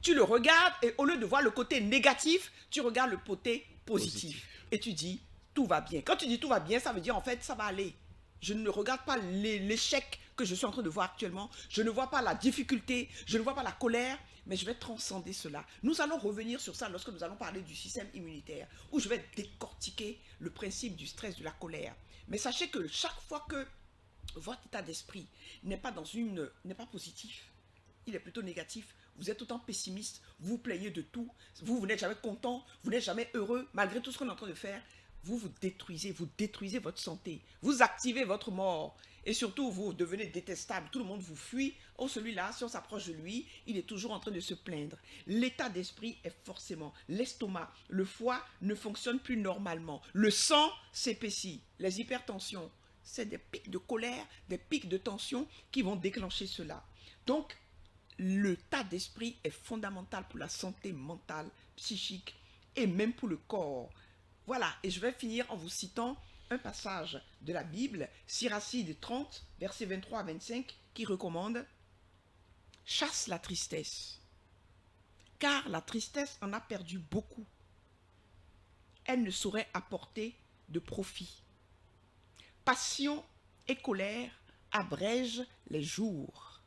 S3: Tu le regardes et au lieu de voir le côté négatif, tu regardes le côté positif. Et tu dis, tout va bien. Quand tu dis tout va bien, ça veut dire en fait, ça va aller. Je ne regarde pas l'échec que je suis en train de voir actuellement. Je ne vois pas la difficulté, je ne vois pas la colère, mais je vais transcender cela. Nous allons revenir sur ça lorsque nous allons parler du système immunitaire, où je vais décortiquer le principe du stress, de la colère. Mais sachez que chaque fois que votre état d'esprit n'est pas positif, il est plutôt négatif, vous êtes autant pessimiste, vous vous plaignez de tout, vous n'êtes jamais content, vous n'êtes jamais heureux, malgré tout ce qu'on est en train de faire, vous détruisez votre santé, vous activez votre mort et surtout vous devenez détestable, tout le monde vous fuit. Oh celui-là, si on s'approche de lui, il est toujours en train de se plaindre. L'état d'esprit est forcément, l'estomac, le foie ne fonctionne plus normalement, le sang s'épaissit, les hypertensions, c'est des pics de colère, des pics de tension qui vont déclencher cela. Donc, l'état d'esprit est fondamental pour la santé mentale, psychique et même pour le corps. Voilà, et je vais finir en vous citant un passage de la Bible, Siracide 30, versets 23 à 25, qui recommande « Chasse la tristesse, car la tristesse en a perdu beaucoup. Elle ne saurait apporter de profit. Passion et colère abrègent les jours.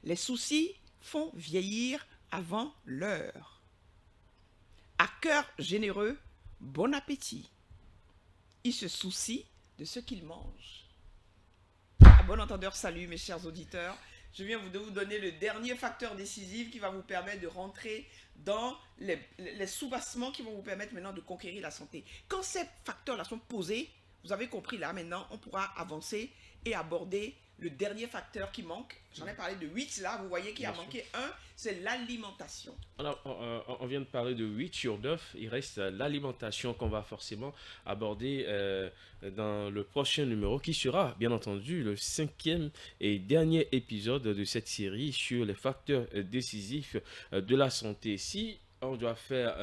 S3: Les soucis font vieillir avant l'heure. À cœur généreux, bon appétit. Il se soucie de ce qu'il mange. » À bon entendeur, salut mes chers auditeurs. Je viens de vous donner le dernier facteur décisif qui va vous permettre de rentrer dans les soubassements qui vont vous permettre maintenant de conquérir la santé. Quand ces facteurs-là sont posés, vous avez compris là maintenant, on pourra avancer et aborder le dernier facteur qui manque. J'en ai parlé de 8 là, vous voyez qu'il a manqué un, c'est l'alimentation.
S2: Alors, on vient de parler de 8 sur 9, il reste l'alimentation qu'on va forcément aborder dans le prochain numéro qui sera bien entendu le 5e et dernier épisode de cette série sur les facteurs décisifs de la santé. Si on doit faire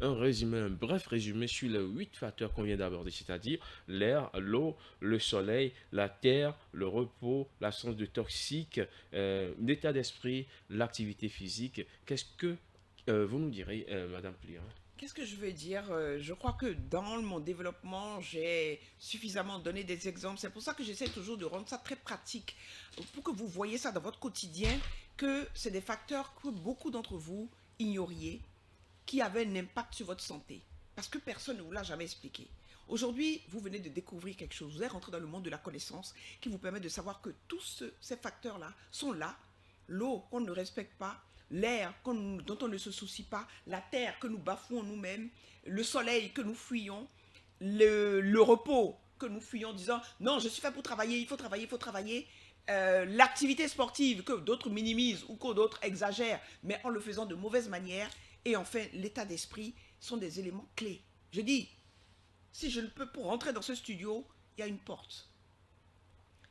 S2: un résumé, un bref résumé sur les 8 facteurs qu'on vient d'aborder, c'est-à-dire l'air, l'eau, le soleil, la terre, le repos, l'absence de toxiques, l'état d'esprit, l'activité physique. Qu'est-ce que vous nous direz, Madame Plirin?
S3: Qu'est-ce que je veux dire? Je crois que dans mon développement, j'ai suffisamment donné des exemples. C'est pour ça que j'essaie toujours de rendre ça très pratique, pour que vous voyez ça dans votre quotidien, que c'est des facteurs que beaucoup d'entre vous ignoriez, qui avaient un impact sur votre santé. Parce que personne ne vous l'a jamais expliqué. Aujourd'hui, vous venez de découvrir quelque chose. Vous êtes rentré dans le monde de la connaissance qui vous permet de savoir que tous ces facteurs-là sont là. L'eau qu'on ne respecte pas, l'air dont on ne se soucie pas, la terre que nous bafouons nous-mêmes, le soleil que nous fuyons, le repos que nous fuyons en disant « Non, je suis fait pour travailler, il faut travailler, il faut travailler ». L'activité sportive que d'autres minimisent ou que d'autres exagèrent, mais en le faisant de mauvaise manière. Et enfin, l'état d'esprit sont des éléments clés. Je dis, si je ne peux, pour rentrer dans ce studio, il y a une porte.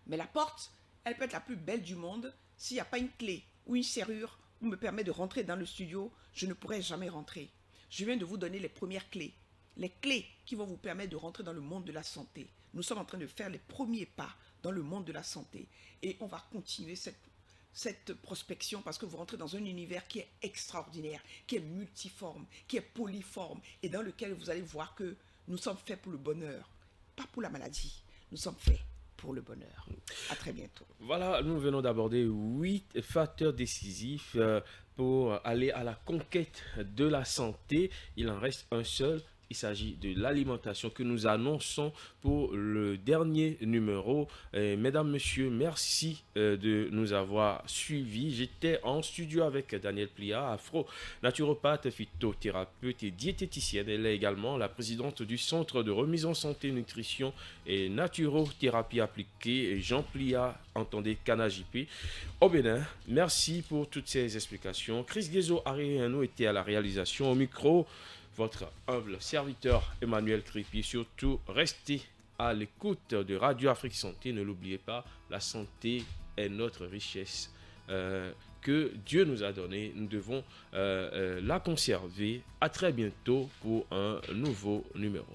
S3: Mais la porte, elle peut être la plus belle du monde. S'il n'y a pas une clé ou une serrure qui me permet de rentrer dans le studio, je ne pourrai jamais rentrer. Je viens de vous donner les premières clés. Les clés qui vont vous permettre de rentrer dans le monde de la santé. Nous sommes en train de faire les premiers pas dans le monde de la santé. Et on va continuer cette prospection parce que vous rentrez dans un univers qui est extraordinaire, qui est multiforme, qui est polyforme et dans lequel vous allez voir que nous sommes faits pour le bonheur, pas pour la maladie. Nous sommes faits pour le bonheur. À très bientôt.
S2: Voilà, nous venons d'aborder 8 facteurs décisifs pour aller à la conquête de la santé. Il en reste un seul. Il s'agit de l'alimentation que nous annonçons pour le dernier numéro. Mesdames, Messieurs, merci de nous avoir suivis. J'étais en studio avec Danielle Plia, afro-naturopathe, phytothérapeute et diététicienne. Elle est également la présidente du Centre de remise en santé, nutrition et naturothérapie appliquée, Jean Plia, entendez Canajipé, au Bénin. Merci pour toutes ces explications. Chris Guézo Ariano était à la réalisation. Au micro, votre humble serviteur Emmanuel Crépy. Surtout, restez à l'écoute de Radio Afrique Santé. Ne l'oubliez pas, la santé est notre richesse que Dieu nous a donnée. Nous devons la conserver. À très bientôt pour un nouveau numéro.